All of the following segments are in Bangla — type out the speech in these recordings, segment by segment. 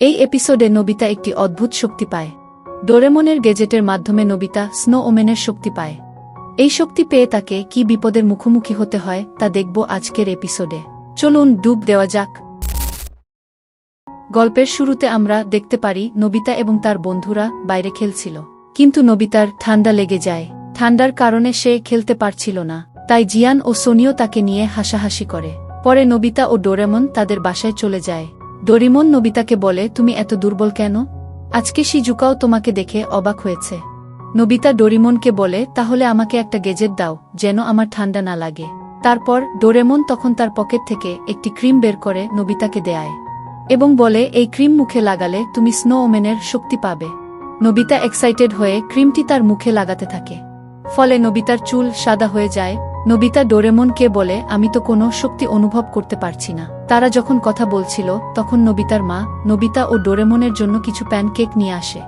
এই এপিসোডে নোবিতা একটি অদ্ভুত শক্তি পায়। ডোরেমনের গেজেটের মাধ্যমে নোবিতা স্নো ওমেনের শক্তি পায়। এই শক্তি পেয়ে তাকে কি বিপদের মুখোমুখি হতে হয় তা দেখব আজকের এপিসোডে। চলুন ডুব দেওয়া যাক। গল্পের শুরুতে আমরা দেখতে পারি নোবিতা এবং তার বন্ধুরা বাইরে খেলছিল, কিন্তু নোবিতার ঠান্ডা লেগে যায়। ঠান্ডার কারণে সে খেলতে পারছিল না, তাই জিয়ান ও সোনিও তাকে নিয়ে হাসাহাসি করে। পরে নোবিতা ও ডোরেমন তাদের বাসায় চলে যায়। ডোরিমন নোবিতাকে বলে, তুমি এত দুর্বল কেন? আজকে শিজুকাও তোমাকে দেখে অবাক হয়েছে। নোবিতা ডোরিমনকে বলে, তাহলে আমাকে একটা গেজেট দাও যেন আমার ঠান্ডা না লাগে। তারপর ডোরেমন তখন তার পকেট থেকে একটি ক্রিম বের করে নোবিতাকে দেয় এবং বলে, এই ক্রিম মুখে লাগালে তুমি স্নো ওমেনের শক্তি পাবে। নোবিতা এক্সাইটেড হয়ে ক্রিমটি তার মুখে লাগাতে থাকে, ফলে নোবিতার চুল সাদা হয়ে যায়। নোবিতা ডোরেমনকে বলে, আমি তো কোনো শক্তি অনুভব করতে পারছি না। তারা যখন কথা বলছিল তখন নোবিতার মা নোবিতা ও ডোরেমনের জন্য কিছু প্যানকেক নিয়ে আসে।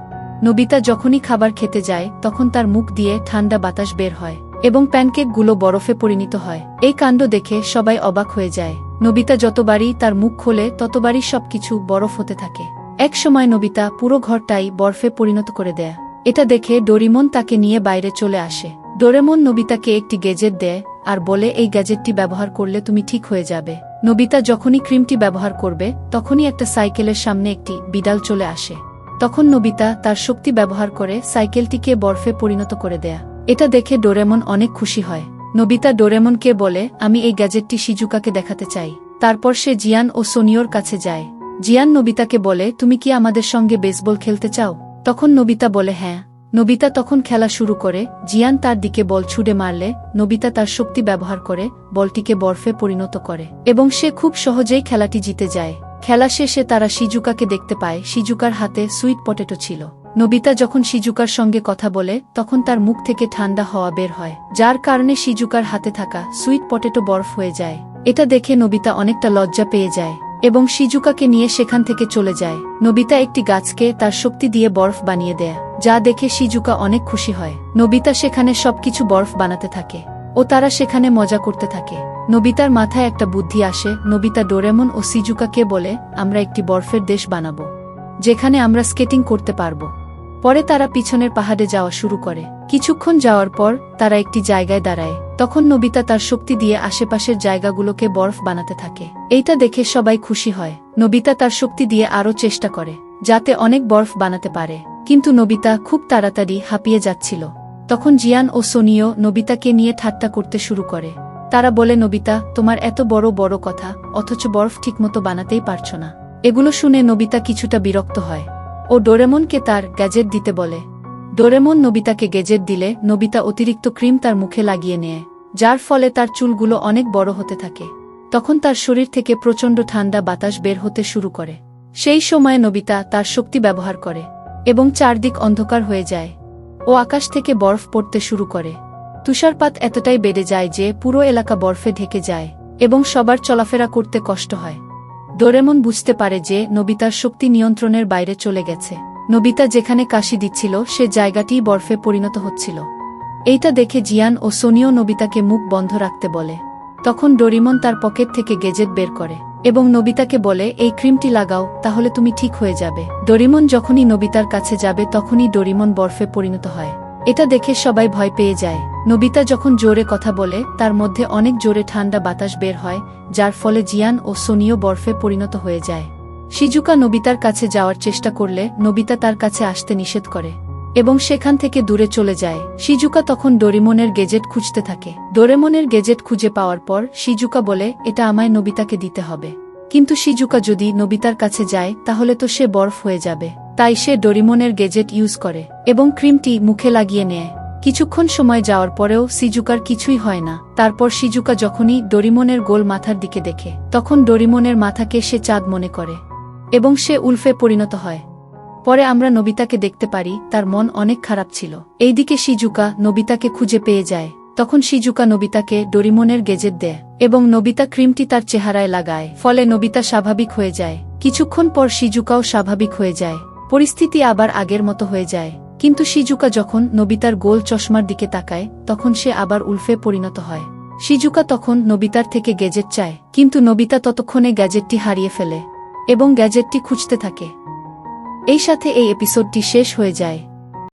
নোবিতা যখনই খাবার খেতে যায় তখন তার মুখ দিয়ে ঠান্ডা বাতাস বের হয় এবং প্যানকেকগুলো বরফে পরিণত হয়। এই কাণ্ড দেখে সবাই অবাক হয়ে যায়। নোবিতা যতবারই তার মুখ খোলে ততবারই সবকিছু বরফ হতে থাকে। এক সময় নোবিতা পুরো ঘরটাই বরফে পরিণত করে দেয়। এটা দেখে ডোরিমন তাকে নিয়ে বাইরে চলে আসে। ডোরেমন নোবিতাকে একটি গেজেট দেয় আর বলে, এই গ্যাজেটটি ব্যবহার করলে তুমি ঠিক হয়ে যাবে। নোবিতা যখনই ক্রিমটি ব্যবহার করবে তখনই একটা সাইকেলের সামনে একটি বিড়াল চলে আসে। তখন নোবিতা তার শক্তি ব্যবহার করে সাইকেলটিকে বরফে পরিণত করে দেয়। এটা দেখে ডোরেমন অনেক খুশি হয়। নোবিতা ডোরেমনকে বলে, আমি এই গ্যাজেটটি শিজুকাকে দেখাতে চাই। তারপর সে জিয়ান ও সোনিওর কাছে যায়। জিয়ান নোবিতাকে বলে, তুমি কি আমাদের সঙ্গে বেসবল খেলতে চাও? তখন নোবিতা বলে, হ্যাঁ। নোবিতা তখন খেলা শুরু করে। জিয়ান তার দিকে বল ছুড়ে মারলে নোবিতা তার শক্তি ব্যবহার করে বলটিকে বরফে পরিণত করে এবং সে খুব সহজেই খেলাটি জিতে যায়। খেলা শেষে তারা শিজুকাকে দেখতে পায়। শিজুকার হাতে সুইট পটেটো ছিল। নোবিতা যখন শিজুকার সঙ্গে কথা বলে তখন তার মুখ থেকে ঠান্ডা হাওয়া বের হয়, যার কারণে শিজুকার হাতে থাকা সুইট পটেটো বরফ হয়ে যায়। এটা দেখে নোবিতা অনেকটা লজ্জা পেয়ে যায় এবং শিজুকাকে নিয়ে সেখান থেকে চলে যায়। নোবিতা একটি গাছকে তার শক্তি দিয়ে বরফ বানিয়ে দেয়, যা দেখে শিজুকা অনেক খুশি হয়। নোবিতা সেখানে সবকিছু বরফ বানাতে থাকে ও তারা সেখানে মজা করতে থাকে। নোবিতার মাথায় একটা বুদ্ধি আসে। নোবিতা ডোরেমন ও শিজুকাকে বলে, আমরা একটি বরফের দেশ বানাবো যেখানে আমরা স্কেটিং করতে পারবো। পরে তারা পিছনের পাহাড়ে যাওয়া শুরু করে। কিছুক্ষণ যাওয়ার পর তারা একটি জায়গায় দাঁড়ায়। তখন নোবিতা তার শক্তি দিয়ে আশেপাশের জায়গাগুলোকে বরফ বানাতে থাকে। এইটা দেখে সবাই খুশি হয়। নোবিতা তার শক্তি দিয়ে আরও চেষ্টা করে যাতে অনেক বরফ বানাতে পারে, কিন্তু নোবিতা খুব তাড়াতাড়ি হাঁপিয়ে যাচ্ছিল। তখন জিয়ান ও সোনিও নোবিতাকে নিয়ে ঠাট্টা করতে শুরু করে। তারা বলে, নোবিতা, তোমার এত বড় বড় কথা অথচ বরফ ঠিকমতো বানাতেই পারছ না। এগুলো শুনে নোবিতা কিছুটা বিরক্ত হয় ও ডোরেমনকে তার গ্যাজেট দিতে বলে। ডোরেমন নোবিতাকে গেজেট দিলে নোবিতা অতিরিক্ত ক্রিম তার মুখে লাগিয়ে নেয়, যার ফলে তার চুলগুলো অনেক বড় হতে থাকে। তখন তার শরীর থেকে প্রচণ্ড ঠান্ডা বাতাস বের হতে শুরু করে। সেই সময় নোবিতা তার শক্তি ব্যবহার করে এবং চারদিক অন্ধকার হয়ে যায় ও আকাশ থেকে বরফ পড়তে শুরু করে। তুষারপাত এতটাই বেড়ে যায় যে পুরো এলাকা বরফে ঢেকে যায় এবং সবার চলাফেরা করতে কষ্ট হয়। ডোরেমন বুঝতে পারে যে নোবিতার শক্তি নিয়ন্ত্রণের বাইরে চলে গেছে। নোবিতা যেখানে কাশি দিচ্ছিল সে জায়গাটিই বরফে পরিণত হচ্ছিল। এইটা দেখে জিয়ান ও সোনিও নোবিতাকে মুখ বন্ধ রাখতে বলে। তখন ডোরিমন তার পকেট থেকে গেজেট বের করে এবং নোবিতাকে বলে, এই ক্রিমটি লাগাও, তাহলে তুমি ঠিক হয়ে যাবে। ডোরিমন যখনই নোবিতার কাছে যাবে তখনই ডোরিমন বরফে পরিণত হয়। এটা দেখে সবাই ভয় পেয়ে যায়। নোবিতা যখন জোরে কথা বলে তার মধ্যে অনেক জোরে ঠান্ডা বাতাস বের হয়, যার ফলে জিয়ান ও সোনিও বরফে পরিণত হয়ে যায়। শিজুকা নোবিতার কাছে যাওয়ার চেষ্টা করলে নোবিতা তার কাছে আসতে নিষেধ করে এবং সেখান থেকে দূরে চলে যায়। শিজুকা তখন ডোরিমনের গেজেট খুঁজতে থাকে। ডোরেমনের গেজেট খুঁজে পাওয়ার পর শিজুকা বলে, এটা আমায় নোবিতাকে দিতে হবে। কিন্তু শিজুকা যদি নোবিতার কাছে যায় তাহলে তো সে বরফ হয়ে যাবে, তাই সে ডোরিমনের গেজেট ইউজ করে এবং ক্রিমটি মুখে লাগিয়ে নেয়। কিছুক্ষণ সময় যাওয়ার পরেও শিজুকার কিছুই হয় না। তারপর শিজুকা যখনই ডোরিমনের গোল মাথার দিকে দেখে তখন ডোরিমনের মাথাকে সে চাঁদ মনে করে এবং সে উল্ফে পরিণত হয়। পরে আমরা নোবিতাকে দেখতে পারি তার মন অনেক খারাপ ছিল। এইদিকে শিজুকা নোবিতাকে খুঁজে পেয়ে যায়। তখন শিজুকা নোবিতাকে ডোরিমনের গেজেট দেয় এবং নোবিতা ক্রিমটি তার চেহারায় লাগায়, ফলে নোবিতা স্বাভাবিক হয়ে যায়। কিছুক্ষণ পর শিজুকাও স্বাভাবিক হয়ে যায়। পরিস্থিতি আবার আগের মতো হয়ে যায়, কিন্তু শিজুকা যখন নোবিতার গোল চশমার দিকে তাকায় তখন সে আবার উল্ফে পরিণত হয়। শিজুকা তখন নোবিতার থেকে গেজেট চায়, কিন্তু নোবিতা ততক্ষণে গ্যাজেটটি হারিয়ে ফেলে এবং গ্যাজেটটি খুঁজতে থাকে। এই সাথে এই এপিসোডটি শেষ হয়ে যায়।